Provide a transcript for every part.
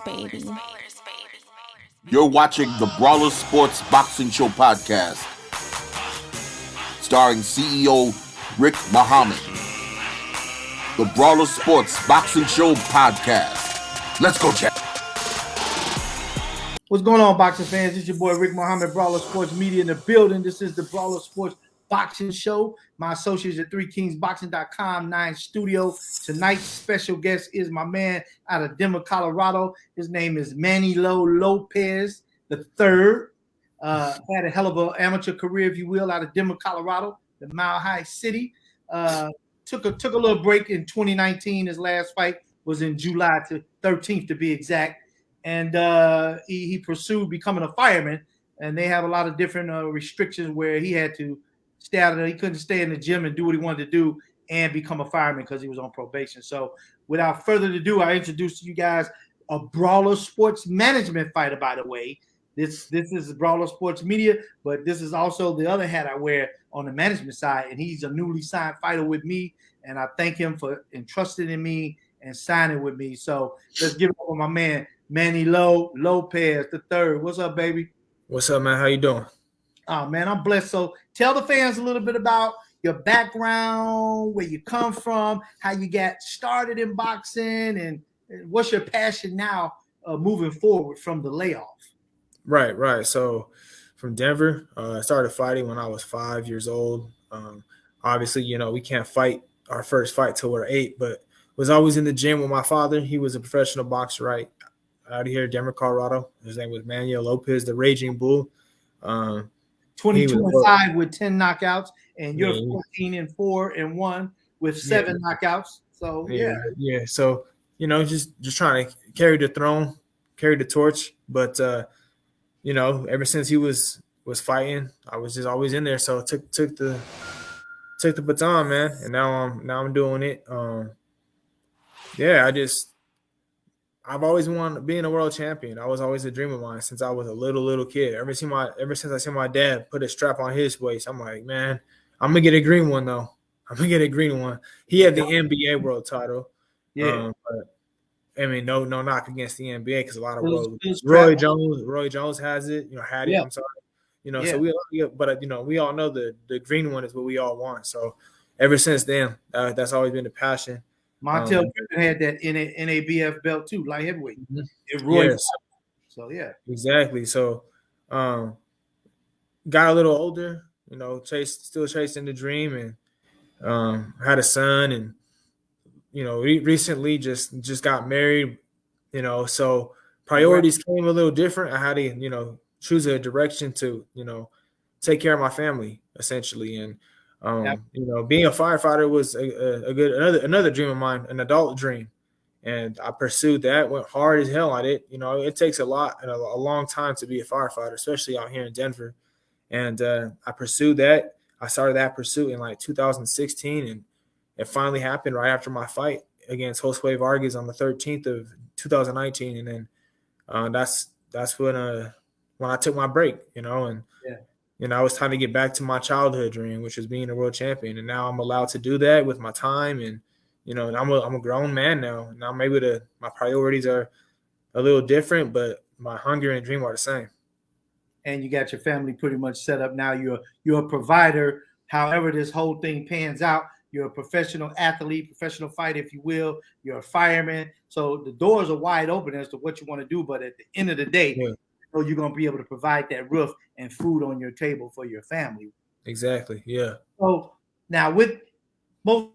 baby. You're watching the Brawlers Sports Boxing Show podcast, starring CEO Rick Mohamed. The Brawlers Sports Boxing Show podcast. Let's go, chat. What's going on, boxing fans? It's your boy Rick Mohamed, Brawlers Sports Media in the building. This is the Brawlers Sports Boxing Show. My associates at 3kingsboxing.com, 9 Studio. Tonight's special guest is my man out of Denver, Colorado. His name is Manny Lopez III. Had a hell of an amateur career, if you will, out of Denver, Colorado, the Mile High City. Took a little break in 2019. His last fight was in July 13th, to be exact. And he pursued becoming a fireman, and they have a lot of different restrictions where he had to stay out of there. He couldn't stay in the gym and do what he wanted to do and become a fireman because he was on probation. So without further ado, I introduce to you guys a Brawlers Sports Management fighter, by the way. This is Brawlers Sports Media, but this is also the other hat I wear on the management side, and he's a newly signed fighter with me, and I thank him for entrusting in me and signing with me. So let's give it up for my man, Manny Lopez III. What's up, baby? What's up, man? How you doing? Oh, man, I'm blessed. So tell the fans a little bit about your background, where you come from, how you got started in boxing, and what's your passion now moving forward from the layoff? Right. So from Denver, I started fighting when I was 5 years old. Obviously, we can't fight our first fight till we're 8, but was always in the gym with my father. He was a professional boxer, right, out of here, Denver, Colorado. His name was Manny Lopez, the Raging Bull. 22-5 with 10 knockouts, and you're 14-4-1 with 7 knockouts. So yeah. So just trying to carry the throne, carry the torch. But ever since he was fighting, I was just always in there. So I took the baton, man, and now I'm doing it. I've always wanted being a world champion. I was always a dream of mine since I was a little kid. Ever since I seen my dad put a strap on his waist, I'm like, man, I'm gonna get a green one though. I'm gonna get a green one. He had the NBA world title. Yeah. But I mean, no knock against the NBA because a lot of Roy Jones has it. Had it. Yeah. I'm sorry. So we all know the green one is what we all want. So ever since then, that's always been the passion. Montel Griffin had that NABF belt too, light heavyweight. So yeah, exactly. So, got a little older, still chasing the dream, and had a son, and recently just got married. So priorities came a little different. I had to choose a direction to take care of my family essentially, and being a firefighter was a good another dream of mine, an adult dream, and I pursued that. Went hard as hell at it. It takes a long time to be a firefighter, especially out here in Denver. And I pursued that. I started that pursuit in like 2016, and it finally happened right after my fight against Josue Vargas on the 13th of 2019, and then that's when I took my break, and. Yeah. I was trying to get back to my childhood dream, which was being a world champion. And now I'm allowed to do that with my time. And, I'm a grown man now. Now my priorities are a little different, but my hunger and dream are the same. And you got your family pretty much set up now. You're a provider. However this whole thing pans out, you're a professional athlete, professional fighter, if you will. You're a fireman. So the doors are wide open as to what you want to do. But at the end of the day, you're going to be able to provide that roof and food on your table for your family. Exactly, yeah. So now with most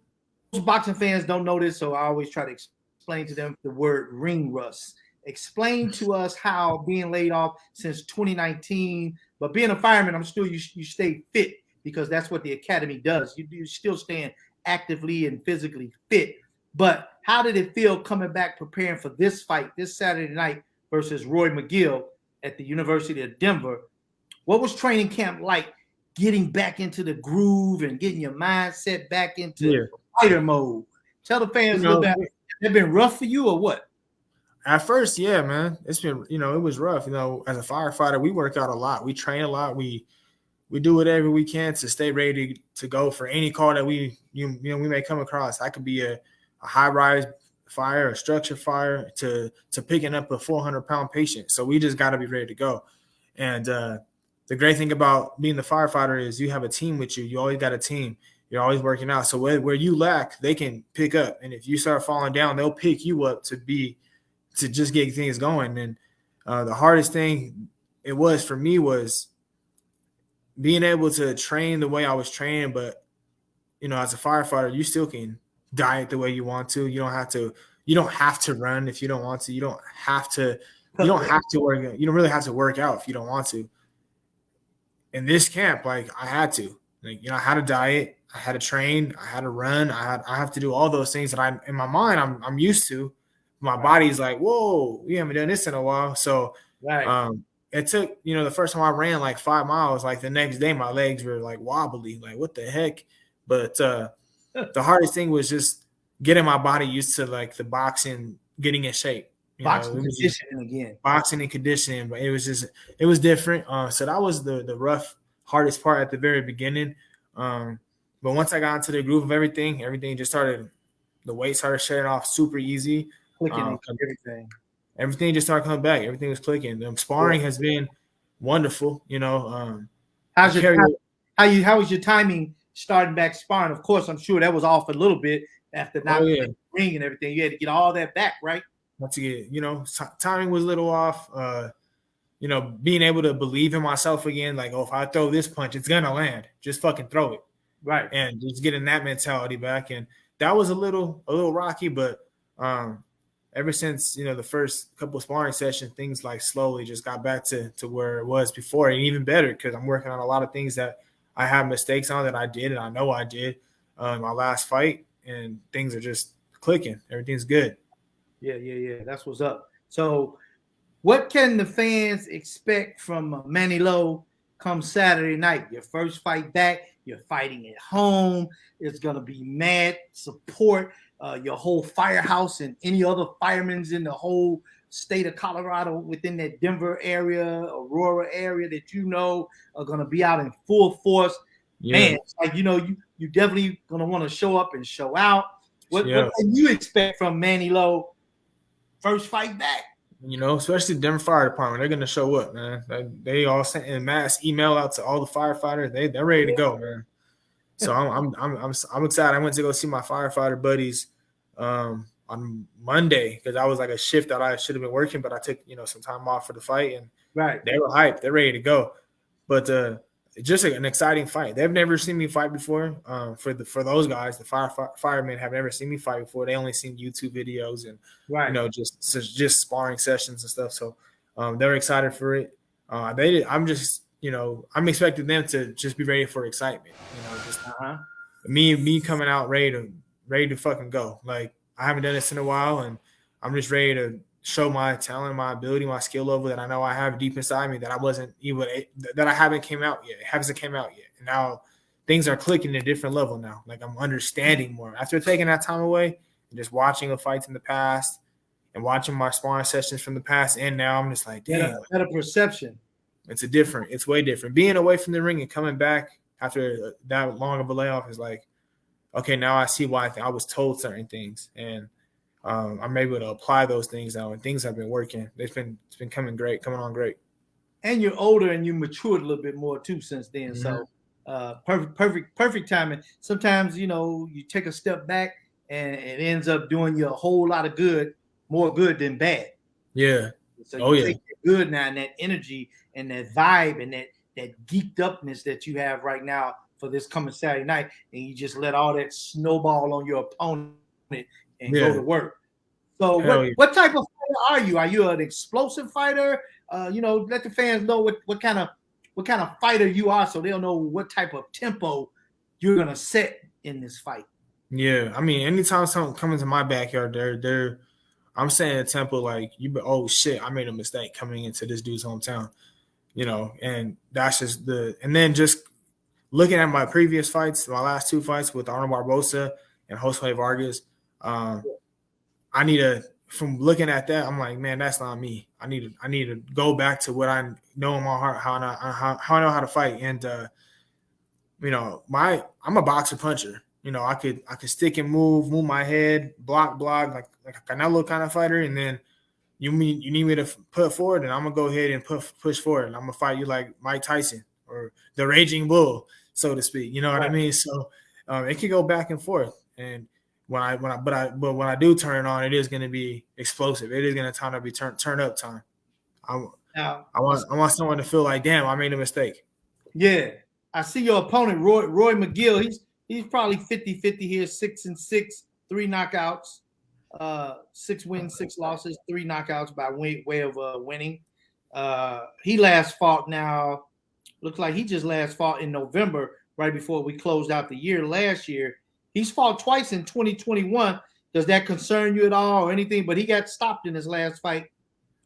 boxing fans don't know this, so I always try to explain to them the word ring rust. Explain to us how being laid off since 2019, but being a fireman, I'm sure you stay fit because that's what the academy does. You're still staying actively and physically fit. But how did it feel coming back preparing for this fight this Saturday night versus Roy McGill at the University of Denver? What was training camp like, getting back into the groove and getting your mindset back into fighter mode? Tell the fans a little bit. It been rough for you or what? At first, yeah, man. It's been, it was rough. As a firefighter, we work out a lot. We train a lot. We do whatever we can to stay ready to go for any call that we may come across. That could be a high rise fire, a structure fire, to picking up a 400-pound patient. So we just got to be ready to go. And the great thing about being the firefighter is you have a team with you. You always got a team. You're always working out. So where you lack, they can pick up. And if you start falling down, they'll pick you up to just get things going. And the hardest thing it was for me was being able to train the way I was training. But, as a firefighter, you still can diet the way you want to. You don't have to run if you don't want to. You don't have to work. You don't really have to work out if you don't want to. In this camp, like, I had to. Like, I had to diet. I had to train. I had to run. I have to do all those things that in my mind I'm used to. My body's like, whoa, we haven't done this in a while. So it took, the first time I ran like 5 miles, like the next day my legs were like wobbly, like what the heck. But the hardest thing was just getting my body used to like the boxing, getting in shape. Boxing and conditioning. But it was different. So that was the hardest part at the very beginning. But once I got into the groove of everything just started, the weight started shedding off super easy. Clicking everything just started coming back. Everything was clicking. Sparring has been wonderful. How was your timing starting back sparring? Of course, I'm sure that was off a little bit after not the ring and everything. You had to get all that back, right? Not to get, timing was a little off. Being able to believe in myself again, like, if I throw this punch, it's gonna land. Just fucking throw it. Right. And just getting that mentality back. And that was a little rocky, but ever since, the first couple of sparring sessions, things like slowly just got back to where it was before, and even better because I'm working on a lot of things that I have mistakes on that I did, and I know I did my last fight, and things are just clicking. Everything's good. Yeah. That's what's up. So what can the fans expect from Manny Lo come Saturday night? Your first fight back. You're fighting at home. It's going to be mad support. Your whole firehouse and any other firemen in the whole state of Colorado within that Denver area, Aurora area that are going to be out in full force. Yeah. Man, it's like, you definitely going to want to show up and show out. What can you expect from Manny Lo first fight back? Especially the Denver Fire Department, they're going to show up, man. They all sent a mass email out to all the firefighters. They're ready to go, man. So I'm excited. I went to go see my firefighter buddies on Monday because I was like a shift that I should have been working, but I took some time off for the fight, and they were hyped. They're ready to go. But just an exciting fight. They've never seen me fight before. For those guys, the firemen have never seen me fight before. They only seen YouTube videos and just sparring sessions and stuff. So they're excited for it. I'm expecting them to just be ready for excitement. Me coming out ready to fucking go. Like, I haven't done this in a while, and I'm just ready to show my talent, my ability, my skill level that I know I have deep inside me that I haven't came out yet. It hasn't came out yet. And now things are clicking at a different level now. Like, I'm understanding more after taking that time away and just watching the fights in the past and watching my sparring sessions from the past. And now I'm just like, damn, better perception. It's way different. Being away from the ring and coming back after that long of a layoff is like, okay, now I see why I was told certain things, and I'm able to apply those things now, and things have been working. It's been coming on great. And you're older and you matured a little bit more too since then. Mm-hmm. So perfect timing. Sometimes you take a step back and it ends up doing you a whole lot of good, more good than bad. Yeah. So you take that good now, and that energy and that vibe and that geeked upness that you have right now for this coming Saturday night, and you just let all that snowball on your opponent and go to work. So what type of fighter are you? Are you an explosive fighter? Let the fans know what kind of fighter you are, so they'll know what type of tempo you're gonna set in this fight. Yeah, I mean, anytime someone comes into my backyard, I'm saying a tempo like oh shit, I made a mistake coming into this dude's hometown, and that's just and then just looking at my previous fights, my last 2 fights with Arnold Barbosa and Jose Vargas, I need to, from looking at that, I'm like, man, that's not me. I need to go back to what I know in my heart, how I know how to fight. And, I'm a boxer puncher. I could stick and move my head, block, like a Canelo kind of fighter, and then you need me to put forward, and I'm gonna go ahead and push forward, and I'm gonna fight you like Mike Tyson or the Raging Bull, so to speak. You know what I mean? So it can go back and forth, and when I do turn on, it is gonna be explosive. It is gonna be turn up time. I want someone to feel like, damn, I made a mistake. Yeah, I see your opponent, Roy McGill. He's probably 50-50 here, 6-6, 3 knockouts, 6 wins, 6 losses, 3 knockouts by way of winning. He last fought now. Looks like he just last fought in November, right before we closed out the year last year. He's fought twice in 2021. Does that concern you at all or anything? But he got stopped in his last fight.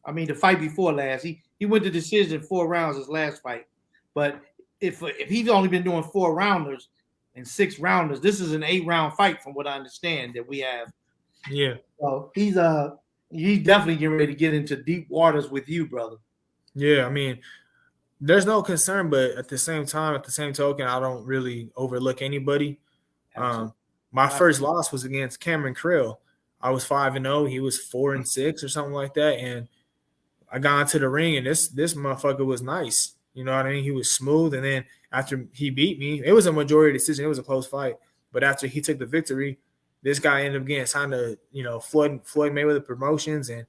I mean, the fight before last. He went to decision 4 rounds his last fight. But if he's only been doing 4 rounders and 6 rounders, this is an 8-round fight from what I understand that we have. Yeah. So he's definitely getting ready to get into deep waters with you, brother. Yeah, I mean, there's no concern, but at the same token, I don't really overlook anybody. My first loss was against Cameron Krill. I was 5-0. He was 4-6 or something like that. And I got into the ring, and this motherfucker was nice. You know what I mean? He was smooth. And then after he beat me, it was a majority decision. It was a close fight. But after he took the victory, this guy ended up getting signed to, Floyd Mayweather Promotions, and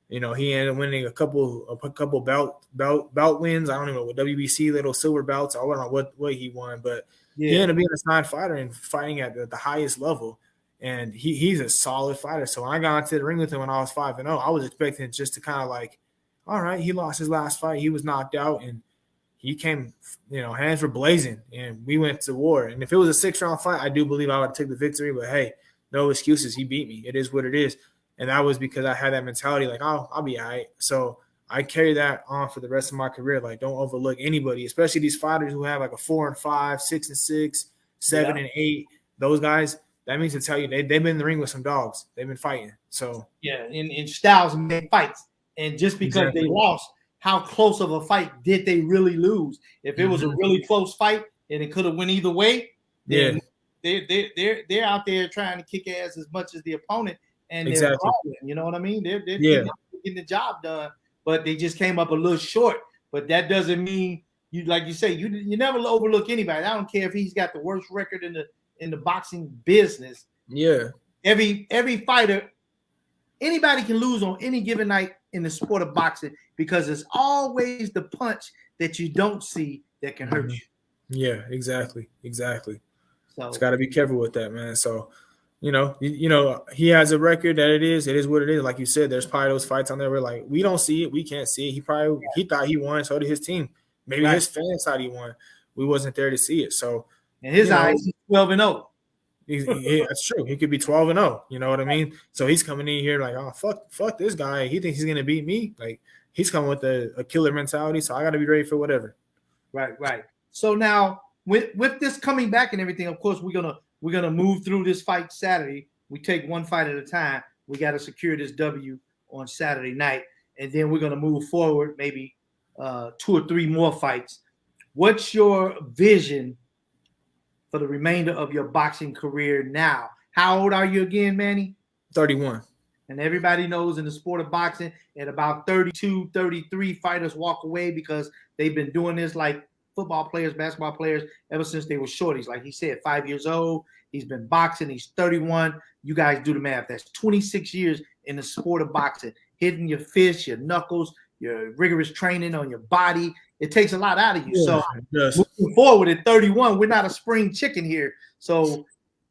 he ended up winning a couple belt wins. I don't even know what WBC little silver belts. I don't know what he won, but he ended up being a signed fighter and fighting at the highest level. And he's a solid fighter. So when I got into the ring with him when I was 5-0, I was expecting just to kind of like, all right, he lost his last fight. He was knocked out, and he came, hands were blazing, and we went to war. And if it was a 6-round fight, I do believe I would take the victory. But hey, no excuses. He beat me. It is what it is. And that was because I had that mentality, like, oh, I'll be all right. So I carry that on for the rest of my career. Like, don't overlook anybody, especially these fighters who have like a 4-5, 6-6, 7-8. Those guys, that means to tell you they've been in the ring with some dogs. They've been fighting. So in styles and fights. And just because they lost, how close of a fight did they really lose? If it was a really close fight and it could have went either way, then they're out there trying to kick ass as much as the opponent, and they're brawling, you know what I mean? They're getting the job done, but they just came up a little short. But that doesn't mean you never overlook anybody. I don't care if he's got the worst record in the boxing business. Yeah, every fighter, anybody can lose on any given night in the sport of boxing, because it's always the punch that you don't see that can hurt you. Yeah, exactly. So it's got to be careful with that, man. So, he has a record that it is what it is. Like you said, there's probably those fights on there where like we don't see it, we can't see it. He thought he won, so did his team. Maybe his fans thought he won. We wasn't there to see it. So in his eyes, he's 12-0. That's true. He could be 12-0. You know what I mean? So he's coming in here like, oh, fuck this guy. He thinks he's gonna beat me. Like, he's coming with a killer mentality. So I got to be ready for whatever. Right. So now with this coming back and everything, of course, we're gonna move through this fight Saturday. We take one fight at a time. We got to secure this W on Saturday night, and then we're gonna move forward, maybe 2 or 3 more fights. What's your vision for the remainder of your boxing career now? How old are you again, Manny? 31. And everybody knows in the sport of boxing, at about 32, 33, fighters walk away because they've been doing this like football players, basketball players, ever since they were shorties. Like he said, 5 years old, he's been boxing, he's 31. You guys do the math. That's 26 years in the sport of boxing, hitting your fists, your knuckles, your rigorous training on your body. It takes a lot out of you. So moving forward at 31, we're not a spring chicken here. So,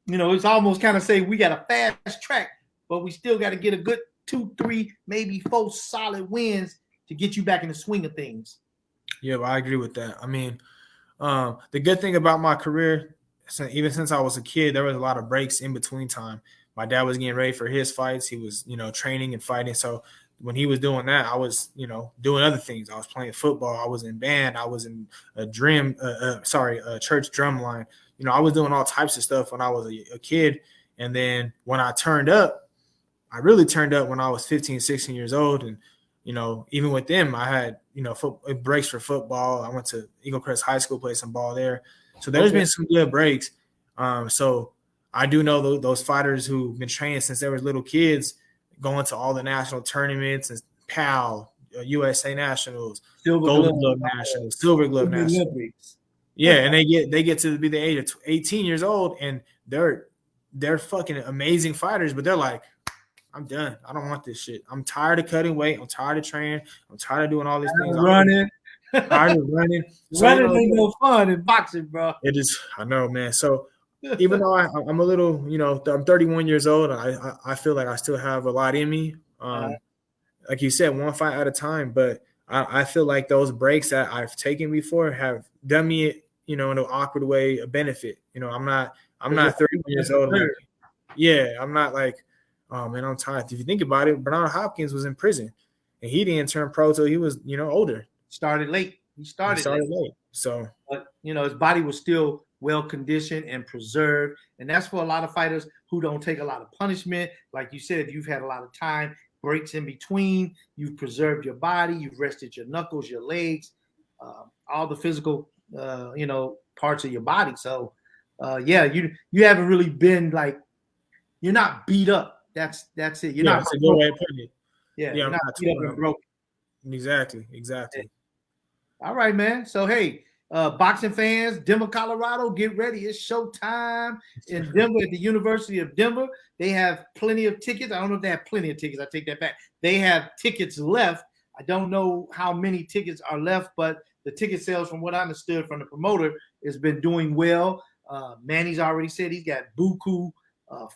it's almost kind of say we got a fast track, but we still got to get a good 2, 3, maybe 4 solid wins to get you back in the swing of things. Yeah, well, I agree with that. I mean, the good thing about my career, even since I was a kid, there was a lot of breaks in between time. My dad was getting ready for his fights. He was, training and fighting. So when he was doing that, I was, doing other things. I was playing football. I was in band. I was in a church drum line. I was doing all types of stuff when I was a kid. And then when I turned up, I really turned up when I was 15, 16 years old. And, even with them, I had, breaks for football. I went to Eagle Crest High School, played some ball there. So there's been some good breaks. So I do know those fighters who've been training since they were little kids, going to all the national tournaments and PAL, USA Nationals, Golden Glove Nationals, Silver Glove Nationals. Yeah, and they get to be the age of 18 years old, and they're fucking amazing fighters, but they're like, I'm done. I don't want this shit. I'm tired of cutting weight. I'm tired of training. I'm tired of doing all these things. Running. Tired of running. So, running ain't no fun in boxing, bro. It is. I know, man. So even though I'm a little, I'm 31 years old, and I feel like I still have a lot in me. Like you said, one fight at a time. But I feel like those breaks that I've taken before have done me, in an awkward way, a benefit. I'm not 31 years old. Like, yeah, I'm not like, oh man, I'm tired. If you think about it, Bernard Hopkins was in prison, and he didn't turn pro till he was, older. Started late. He started late. So, but his body was still well conditioned and preserved, and that's for a lot of fighters who don't take a lot of punishment. Like you said, you've had a lot of time, breaks in between. You've preserved your body. You've rested your knuckles, your legs, all the physical, parts of your body. So, you haven't really been like, you're not beat up. That's it. You're not. That's a good way of putting it. Yeah, you're not beat up and broken. Exactly. All right, man. So, hey, boxing fans, Denver, Colorado, get ready. It's showtime in Denver at the University of Denver. They have plenty of tickets. I don't know if they have plenty of tickets. I take that back. They have tickets left. I don't know how many tickets are left, but the ticket sales, from what I understood from the promoter, has been doing well. Manny's already said he's got buku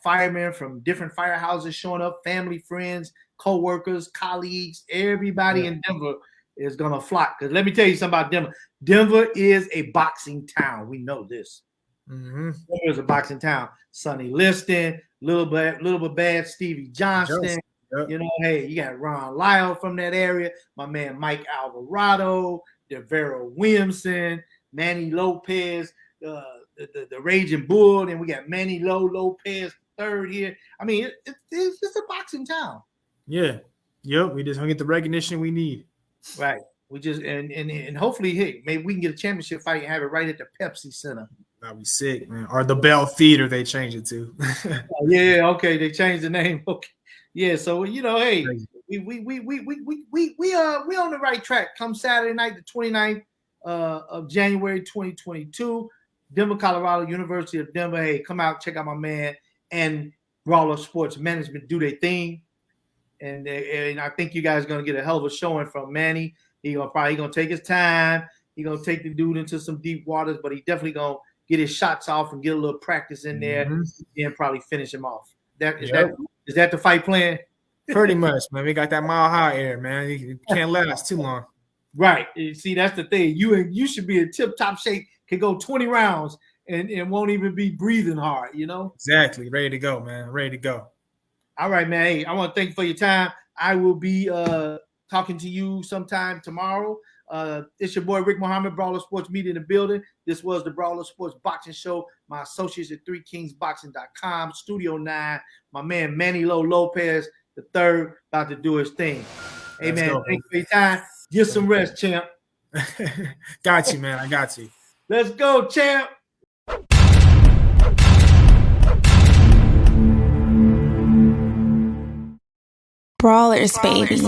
firemen from different firehouses showing up, family, friends, co-workers, colleagues, everybody in Denver is going to flock. Because let me tell you something about Denver. Denver is a boxing town. We know this. Mm-hmm. Denver is a boxing town. Sonny Liston, little bit bad Stevie Johnston. Yep. Hey, you got Ron Lyle from that area. My man Mike Alvarado, Devero Williamson, Manny Lopez, the Raging Bull, and we got Manny Lopez III here. I mean, it's a boxing town. Yeah. Yep. We just don't get the recognition we need. Right. We just and hopefully, hey, maybe we can get a championship fight and have it right at the Pepsi Center. That'd be sick, man. Or the Bell Theater, they changed it to. Yeah. Okay. They changed the name. Okay. Yeah. So hey, we on the right track. Come Saturday night, the 29th of January, 2022. Denver, Colorado, University of Denver. Hey, come out, check out my man and Brawlers Sports Management do their thing. And I think you guys are going to get a hell of a showing from Manny. He's probably going to take his time. He's going to take the dude into some deep waters, but he definitely going to get his shots off and get a little practice in there and probably finish him off. Is that the fight plan? Pretty much, man. We got that mile high air, man. You can't last too long. Right. You see, that's the thing. You should be in tip-top shape, can go 20 rounds and won't even be breathing hard, Exactly. Ready to go, man. Ready to go. All right, man. Hey, I want to thank you for your time. I will be talking to you sometime tomorrow. It's your boy, Rick Mohamed, Brawlers Sports Media in the building. This was the Brawlers Sports Boxing Show. My associates at 3kingsboxing.com, Studio 9. My man, Manny Lopez III, about to do his thing. Hey, man, thank you for your time. Get some rest, champ. Got you, man. I got you. Let's go, champ. Brawlers, baby.